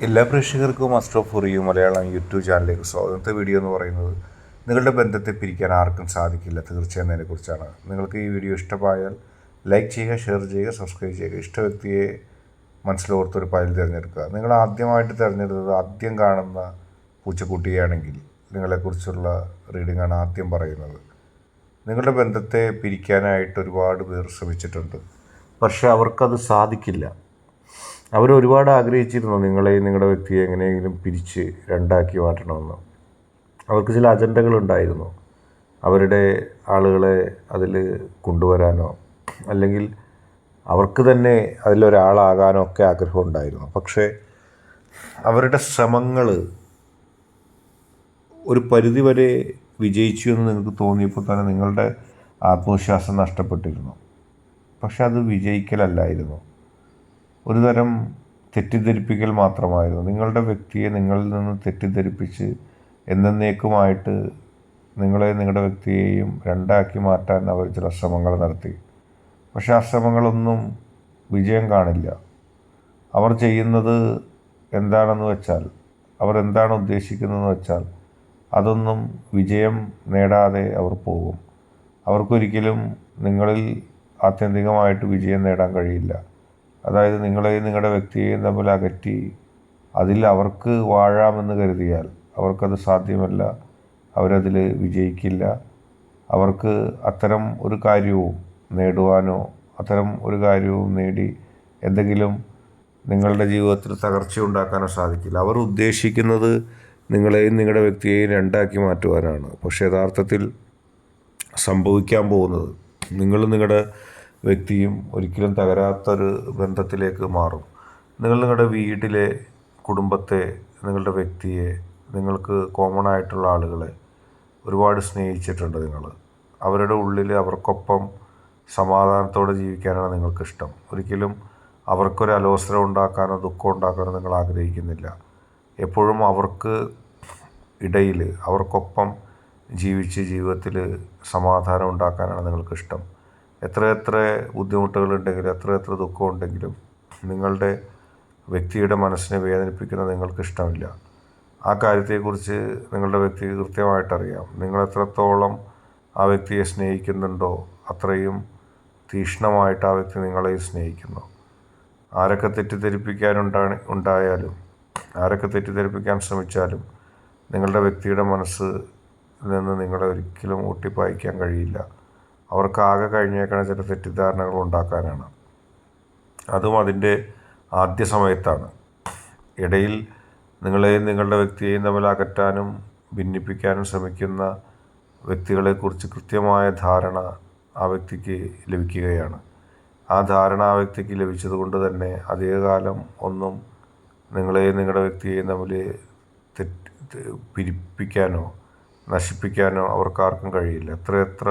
എല്ലാ പ്രേക്ഷകർക്കും master of ഫുറിയു Malayalam YouTube ചാനലിലേക്ക് സ്വാഗതം. ഇന്നത്തെ വീഡിയോ എന്ന് പറയുന്നത് നിങ്ങളുടെ ബന്ധത്തെ പിരിക്കാൻ ആർക്കും സാധിക്കില്ല തീർച്ചയെന്നതിനെക്കുറിച്ചാണ്. നിങ്ങൾക്ക് ഈ വീഡിയോ ഇഷ്ടമായാൽ ലൈക്ക് ചെയ്യുക, ഷെയർ ചെയ്യുക, സബ്സ്ക്രൈബ് ചെയ്യുക. ഇഷ്ട വ്യക്തിയെ മനസ്സിലോർത്തൊരു ഫയൽ തിരഞ്ഞെടുക്കുക. നിങ്ങൾ ആദ്യമായിട്ട് തിരഞ്ഞെടുത്തത് ആദ്യം കാണുന്ന പൂച്ചക്കുട്ടിയാണെങ്കിൽ നിങ്ങളെക്കുറിച്ചുള്ള റീഡിങ്ങാണ് ആദ്യം പറയുന്നത്. നിങ്ങളുടെ ബന്ധത്തെ പിരിക്കാനായിട്ട് ഒരുപാട് പേർ ശ്രമിച്ചിട്ടുണ്ട്, പക്ഷേ അവർക്കത് സാധിക്കില്ല. അവരൊരുപാട് ആഗ്രഹിച്ചിരുന്നു നിങ്ങളെയും നിങ്ങളുടെ വ്യക്തിയെ എങ്ങനെയെങ്കിലും പിരിച്ച് രണ്ടാക്കി മാറ്റണമെന്ന്. അവർക്ക് ചില അജണ്ടകളുണ്ടായിരുന്നു. അവരുടെ ആളുകളെ അതിൽ കൊണ്ടുവരാനോ അല്ലെങ്കിൽ അവർക്ക് തന്നെ അതിലൊരാളാകാനോ ഒക്കെ ആഗ്രഹമുണ്ടായിരുന്നു. പക്ഷേ അവരുടെ ശ്രമങ്ങൾ ഒരു പരിധിവരെ വിജയിച്ചു എന്ന് നിങ്ങൾക്ക് തോന്നിയപ്പോൾ തന്നെ നിങ്ങളുടെ ആത്മവിശ്വാസം നഷ്ടപ്പെട്ടിരുന്നു. പക്ഷെ അത് വിജയിക്കലല്ലായിരുന്നു, ഒരു തരം തെറ്റിദ്ധരിപ്പിക്കൽ മാത്രമായിരുന്നു. നിങ്ങളുടെ വ്യക്തിയെ നിങ്ങളിൽ നിന്ന് തെറ്റിദ്ധരിപ്പിച്ച് എന്നേക്കുമായിട്ട് നിങ്ങളുടെ വ്യക്തിയെയും രണ്ടാക്കി മാറ്റാൻ അവർ ചില ശ്രമങ്ങൾ നടത്തി. പക്ഷെ ആ ശ്രമങ്ങളൊന്നും വിജയം കാണില്ല. അവർ ചെയ്യുന്നത് എന്താണെന്ന് വെച്ചാൽ, അവർ എന്താണ് ഉദ്ദേശിക്കുന്നതെന്ന് വെച്ചാൽ അതൊന്നും വിജയം നേടാതെ അവർ പോകും. അവർക്കൊരിക്കലും നിങ്ങളിൽ ആത്യന്തികമായിട്ട് വിജയം നേടാൻ കഴിയില്ല. അതായത് നിങ്ങളെയും നിങ്ങളുടെ വ്യക്തിയെയും തമ്മിൽ അകറ്റി അതിൽ അവർക്ക് വാഴാമെന്ന് കരുതിയാൽ അവർക്കത് സാധ്യമല്ല. അവരതിൽ വിജയിക്കില്ല. അവർക്ക് അത്തരം ഒരു കാര്യവും നേടുവാനോ അത്തരം ഒരു കാര്യവും നേടി എന്തെങ്കിലും നിങ്ങളുടെ ജീവിതത്തിൽ തകർച്ചയുണ്ടാക്കാനോ സാധിക്കില്ല. അവർ ഉദ്ദേശിക്കുന്നത് നിങ്ങളെയും നിങ്ങളുടെ വ്യക്തിയെയും രണ്ടാക്കി മാറ്റുവാനാണ്. പക്ഷേ യഥാർത്ഥത്തിൽ സംഭവിക്കാൻ പോകുന്നത് നിങ്ങളും നിങ്ങളുടെ വ്യക്തിയും ഒരിക്കലും തകരാത്തൊരു ബന്ധത്തിലേക്ക് മാറും. നിങ്ങളുടെ വീട്ടിലെ കുടുംബത്തെ, നിങ്ങളുടെ വ്യക്തിയെ, നിങ്ങൾക്ക് കോമൺ ആയിട്ടുള്ള ആളുകളെ ഒരുപാട് സ്നേഹിച്ചിട്ടുണ്ട് നിങ്ങൾ. അവരുടെ ഉള്ളിൽ അവർക്കൊപ്പം സമാധാനത്തോടെ ജീവിക്കാനാണ് നിങ്ങൾക്കിഷ്ടം. ഒരിക്കലും അവർക്കൊരു അലോസരം ഉണ്ടാക്കാനോ ദുഃഖം ഉണ്ടാക്കാനോ നിങ്ങൾ ആഗ്രഹിക്കുന്നില്ല. എപ്പോഴും അവർക്ക് ഇടയിൽ അവർക്കൊപ്പം ജീവിച്ച് ജീവിതത്തിൽ സമാധാനം ഉണ്ടാക്കാനാണ് നിങ്ങൾക്കിഷ്ടം. എത്രയെത്ര ബുദ്ധിമുട്ടുകളുണ്ടെങ്കിലും എത്രയെത്ര ദുഃഖമുണ്ടെങ്കിലും നിങ്ങളുടെ വ്യക്തിയുടെ മനസ്സിനെ വേദനിപ്പിക്കുന്നത് നിങ്ങൾക്കിഷ്ടമില്ല. ആ കാര്യത്തെക്കുറിച്ച് നിങ്ങളുടെ വ്യക്തിക്ക് കൃത്യമായിട്ടറിയാം. നിങ്ങൾ എത്രത്തോളം ആ വ്യക്തിയെ സ്നേഹിക്കുന്നുണ്ടോ അത്രയും തീക്ഷ്ണമായിട്ട് ആ വ്യക്തി നിങ്ങളെയും സ്നേഹിക്കുന്നു. ആരൊക്കെ ഉണ്ടായാലും ആരൊക്കെ തെറ്റിദ്ധരിപ്പിക്കാൻ ശ്രമിച്ചാലും നിങ്ങളുടെ വ്യക്തിയുടെ മനസ്സ് നിന്ന് നിങ്ങളെ ഒരിക്കലും ഒട്ടിപ്പായിക്കാൻ കഴിയില്ല. അവർക്കാകെ കഴിഞ്ഞേക്കണ ചില തെറ്റിദ്ധാരണകൾ ഉണ്ടാക്കാനാണ്. അതും അതിൻ്റെ ആദ്യ സമയത്താണ്. ഇടയിൽ നിങ്ങളെയും നിങ്ങളുടെ വ്യക്തിയെയും തമ്മിൽ അകറ്റാനും ഭിന്നിപ്പിക്കാനും ശ്രമിക്കുന്ന വ്യക്തികളെക്കുറിച്ച് കൃത്യമായ ധാരണ ആ വ്യക്തിക്ക് ലഭിക്കുകയാണ്. ആ ധാരണ ആ വ്യക്തിക്ക് ലഭിച്ചതുകൊണ്ട് തന്നെ അധികകാലം ഒന്നും നിങ്ങളെയും നിങ്ങളുടെ വ്യക്തിയെയും തമ്മിൽ പിരിപ്പിക്കാനോ നശിപ്പിക്കാനോ അവർക്കാർക്കും കഴിയില്ല. എത്രയെത്ര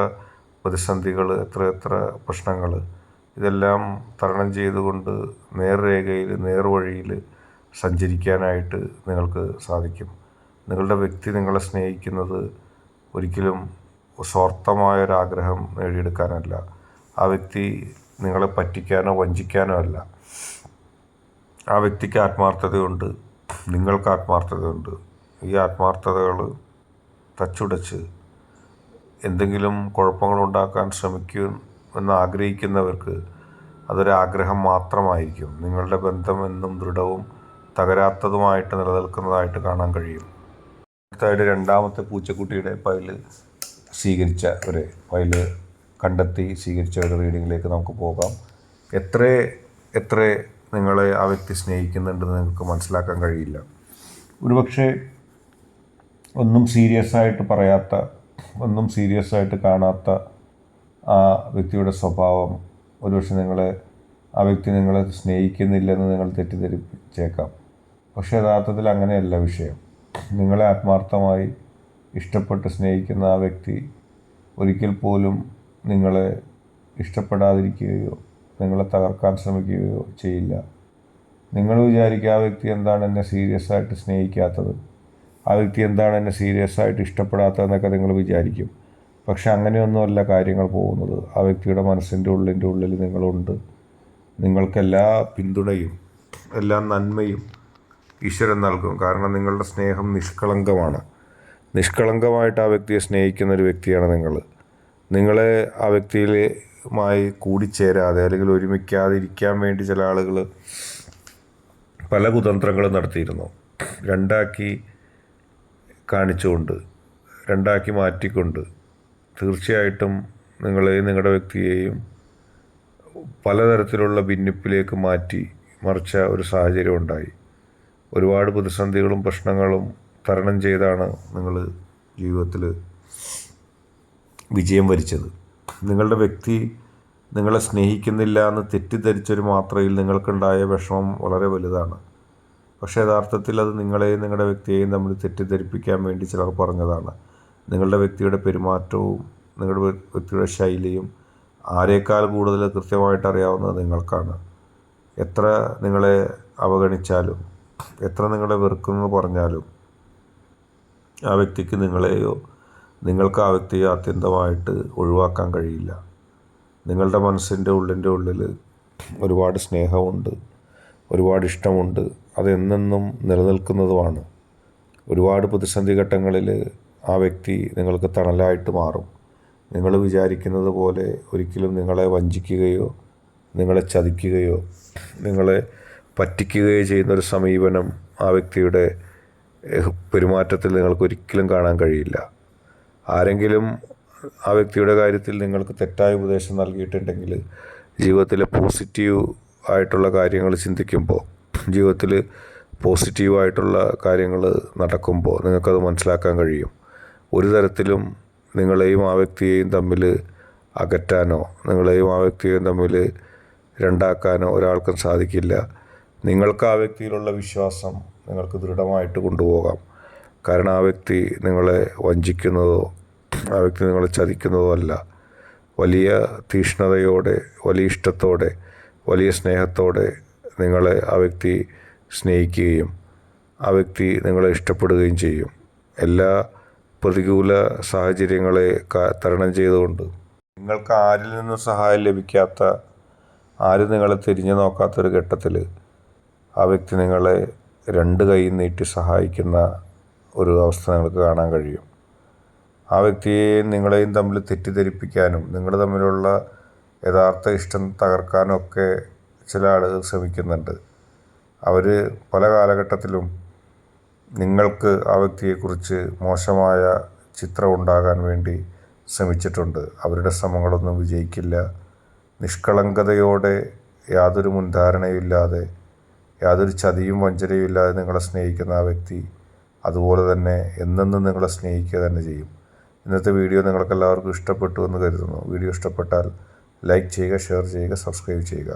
പ്രതിസന്ധികൾ, എത്രയെത്ര പ്രശ്നങ്ങൾ, ഇതെല്ലാം തരണം ചെയ്തുകൊണ്ട് നേർരേഖയിൽ നേർവഴിയിൽ സഞ്ചരിക്കാനായിട്ട് നിങ്ങൾക്ക് സാധിക്കും. നിങ്ങളുടെ വ്യക്തി നിങ്ങളെ സ്നേഹിക്കുന്നത് ഒരിക്കലും സ്വാർത്ഥമായൊരാഗ്രഹം നേടിയെടുക്കാനല്ല. ആ വ്യക്തി നിങ്ങളെ പറ്റിക്കാനോ വഞ്ചിക്കാനോ അല്ല. ആ വ്യക്തിക്ക് ആത്മാർത്ഥതയുണ്ട്, നിങ്ങൾക്ക് ആത്മാർത്ഥതയുണ്ട്. ഈ ആത്മാർത്ഥതകൾ തച്ചുടച്ച് എന്തെങ്കിലും കുഴപ്പങ്ങളുണ്ടാക്കാൻ ശ്രമിക്കുമെന്ന് ആഗ്രഹിക്കുന്നവർക്ക് അതൊരാഗ്രഹം മാത്രമായിരിക്കും. നിങ്ങളുടെ ബന്ധം എന്നും ദൃഢവും തകരാത്തതുമായിട്ട് നിലനിൽക്കുന്നതായിട്ട് കാണാൻ കഴിയും. അടുത്തായിട്ട് രണ്ടാമത്തെ പൂച്ചക്കുട്ടിയുടെ ഫയൽ കണ്ടെത്തി സ്വീകരിച്ച ഒരു റീഡിങ്ങിലേക്ക് നമുക്ക് പോകാം. എത്ര നിങ്ങളെ ആ വ്യക്തി സ്നേഹിക്കുന്നുണ്ടെന്ന് നിങ്ങൾക്ക് മനസ്സിലാക്കാൻ കഴിയില്ല. ഒരുപക്ഷെ ഒന്നും സീരിയസ് ആയിട്ട് പറയാത്ത, ഒന്നും സീരിയസ് ആയിട്ട് കാണാത്ത ആ വ്യക്തിയുടെ സ്വഭാവം ഒരുപക്ഷെ ആ വ്യക്തി നിങ്ങളെ സ്നേഹിക്കുന്നില്ലെന്ന് നിങ്ങൾ തെറ്റിദ്ധരിപ്പിച്ചേക്കാം. പക്ഷേ യഥാർത്ഥത്തിൽ അങ്ങനെയല്ല വിഷയം. നിങ്ങളെ ആത്മാർത്ഥമായി ഇഷ്ടപ്പെട്ട് സ്നേഹിക്കുന്ന ആ വ്യക്തി ഒരിക്കൽ പോലും നിങ്ങളെ ഇഷ്ടപ്പെടാതിരിക്കുകയോ നിങ്ങളെ തകർക്കാൻ ശ്രമിക്കുകയോ ചെയ്യില്ല. നിങ്ങൾ വിചാരിക്കുക ആ വ്യക്തി എന്താണ് എന്നെ സീരിയസ് ആയിട്ട് സ്നേഹിക്കാത്തത്, ആ വ്യക്തി എന്താണ് എന്നെ സീരിയസ് ആയിട്ട് ഇഷ്ടപ്പെടാത്തതെന്നൊക്കെ നിങ്ങൾ വിചാരിക്കും. പക്ഷെ അങ്ങനെയൊന്നുമല്ല കാര്യങ്ങൾ പോകുന്നത്. ആ വ്യക്തിയുടെ മനസ്സിൻ്റെ ഉള്ളിൽ നിങ്ങളുണ്ട്. നിങ്ങൾക്കെല്ലാ പിന്തുണയും എല്ലാ നന്മയും ഈശ്വരൻ നൽകും. കാരണം നിങ്ങളുടെ സ്നേഹം നിഷ്കളങ്കമാണ്. നിഷ്കളങ്കമായിട്ട് ആ വ്യക്തിയെ സ്നേഹിക്കുന്ന ഒരു വ്യക്തിയാണ് നിങ്ങൾ. നിങ്ങളെ ആ വ്യക്തിയുമായി കൂടിച്ചേരാതെ അല്ലെങ്കിൽ ഒരുമിക്കാതിരിക്കാൻ വേണ്ടി ചില ആളുകൾ പല കുതന്ത്രങ്ങളും നടത്തിയിരുന്നു. രണ്ടാക്കി കാണിച്ചുകൊണ്ട്, രണ്ടാക്കി മാറ്റിക്കൊണ്ട് തീർച്ചയായിട്ടും നിങ്ങളെയും നിങ്ങളുടെ വ്യക്തിയെയും പലതരത്തിലുള്ള ഭിന്നിപ്പിലേക്ക് മാറ്റി മറിച്ച ഒരു സാഹചര്യം ഉണ്ടായി. ഒരുപാട് പ്രതിസന്ധികളും പ്രശ്നങ്ങളും തരണം ചെയ്താണ് നിങ്ങൾ ജീവിതത്തിൽ വിജയം വരിച്ചത്. നിങ്ങളുടെ വ്യക്തി നിങ്ങളെ സ്നേഹിക്കുന്നില്ല എന്ന് തെറ്റിദ്ധരിച്ചൊരു മാത്രയിൽ നിങ്ങൾക്കുണ്ടായ വിഷമം വളരെ വലുതാണ്. പക്ഷേ യഥാർത്ഥത്തിൽ അത് നിങ്ങളെയും നിങ്ങളുടെ വ്യക്തിയെയും തമ്മിൽ തെറ്റിദ്ധരിപ്പിക്കാൻ വേണ്ടി ചിലർ പറഞ്ഞതാണ്. നിങ്ങളുടെ വ്യക്തിയുടെ പെരുമാറ്റവും നിങ്ങളുടെ വ്യക്തിയുടെ ശൈലിയും ആരേക്കാൾ കൂടുതൽ കൃത്യമായിട്ട് അറിയാവുന്നത് നിങ്ങൾക്കാണ്. എത്ര നിങ്ങളെ അവഗണിച്ചാലും എത്ര നിങ്ങളെ വെറുക്കുമെന്ന് പറഞ്ഞാലും ആ വ്യക്തിക്ക് നിങ്ങളെയോ നിങ്ങൾക്ക് ആ വ്യക്തിയെ അത്യന്തമായിട്ട് ഒഴിവാക്കാൻ കഴിയില്ല. നിങ്ങളുടെ മനസ്സിൻ്റെ ഉള്ളിൽ ഒരുപാട് സ്നേഹമുണ്ട്, ഒരുപാട് ഇഷ്ടമുണ്ട്. അതെന്നെന്നും നിലനിൽക്കുന്നതുമാണ്. ഒരുപാട് പ്രതിസന്ധി ഘട്ടങ്ങളിൽ ആ വ്യക്തി നിങ്ങൾക്ക് തണലായിട്ട് മാറും. നിങ്ങൾ വിചാരിക്കുന്നത് പോലെ ഒരിക്കലും നിങ്ങളെ വഞ്ചിക്കുകയോ നിങ്ങളെ ചതിക്കുകയോ നിങ്ങളെ പറ്റിക്കുകയോ ചെയ്യുന്നൊരു സമീപനം ആ വ്യക്തിയുടെ പെരുമാറ്റത്തിൽ നിങ്ങൾക്ക് ഒരിക്കലും കാണാൻ കഴിയില്ല. ആരെങ്കിലും ആ വ്യക്തിയുടെ കാര്യത്തിൽ നിങ്ങൾക്ക് തെറ്റായ ഉപദേശം നൽകിയിട്ടുണ്ടെങ്കിൽ ജീവിതത്തിലെ പോസിറ്റീവ് ആയിട്ടുള്ള കാര്യങ്ങൾ ചിന്തിക്കുമ്പോൾ, ജീവിതത്തിൽ പോസിറ്റീവായിട്ടുള്ള കാര്യങ്ങൾ നടക്കുമ്പോൾ നിങ്ങൾക്കത് മനസ്സിലാക്കാൻ കഴിയും. ഒരു തരത്തിലും നിങ്ങളെയും ആ വ്യക്തിയെയും തമ്മിൽ അകറ്റാനോ നിങ്ങളെയും ആ വ്യക്തിയെയും തമ്മിൽ രണ്ടാക്കാനോ ഒരാൾക്കും സാധിക്കില്ല. നിങ്ങൾക്ക് ആ വ്യക്തിയിലുള്ള വിശ്വാസം നിങ്ങൾക്ക് ദൃഢമായിട്ട് കൊണ്ടുപോകാം. കാരണം ആ വ്യക്തി നിങ്ങളെ വഞ്ചിക്കുന്നതോ ആ വ്യക്തി നിങ്ങളെ ചതിക്കുന്നതോ അല്ല. വലിയ തീക്ഷ്ണതയോടെ, വലിയ ഇഷ്ടത്തോടെ, വലിയ സ്നേഹത്തോടെ നിങ്ങളെ ആ വ്യക്തി സ്നേഹിക്കുകയും ആ വ്യക്തി നിങ്ങളെ ഇഷ്ടപ്പെടുകയും ചെയ്യും. എല്ലാ പ്രതികൂല സാഹചര്യങ്ങളെ തരണം ചെയ്തുകൊണ്ട് നിങ്ങൾക്ക് ആരിൽ നിന്നും സഹായം ലഭിക്കാത്ത, ആരും നിങ്ങളെ തിരിഞ്ഞു നോക്കാത്തൊരു ഘട്ടത്തിൽ ആ വ്യക്തി നിങ്ങളെ രണ്ട് കൈ നീട്ടി സഹായിക്കുന്ന ഒരു അവസ്ഥ നിങ്ങൾക്ക് കാണാൻ കഴിയും. ആ വ്യക്തിയെയും നിങ്ങളെയും തമ്മിൽ തെറ്റിദ്ധരിപ്പിക്കാനും നിങ്ങൾ തമ്മിലുള്ള യഥാർത്ഥ ഇഷ്ടം തകർക്കാനും ഒക്കെ ചില ആളുകൾ ശ്രമിക്കുന്നുണ്ട്. അവർ പല കാലഘട്ടത്തിലും നിങ്ങൾക്ക് ആ വ്യക്തിയെക്കുറിച്ച് മോശമായ ചിത്രം ഉണ്ടാകാൻ വേണ്ടി ശ്രമിച്ചിട്ടുണ്ട്. അവരുടെ ശ്രമങ്ങളൊന്നും വിജയിക്കില്ല. നിഷ്കളങ്കതയോടെ, യാതൊരു മുൻധാരണയുമില്ലാതെ, യാതൊരു ചതിയും വഞ്ചനയും ഇല്ലാതെ നിങ്ങളെ സ്നേഹിക്കുന്ന ആ വ്യക്തി അതുപോലെ തന്നെ എന്നെന്നും നിങ്ങളെ സ്നേഹിക്കുക തന്നെ ചെയ്യും. ഇന്നത്തെ വീഡിയോ നിങ്ങൾക്കെല്ലാവർക്കും ഇഷ്ടപ്പെട്ടു എന്ന് കരുതുന്നു. വീഡിയോ ഇഷ്ടപ്പെട്ടാൽ ലൈക്ക് ചെയ്യുക, ഷെയർ ചെയ്യുക, സബ്സ്ക്രൈബ് ചെയ്യുക.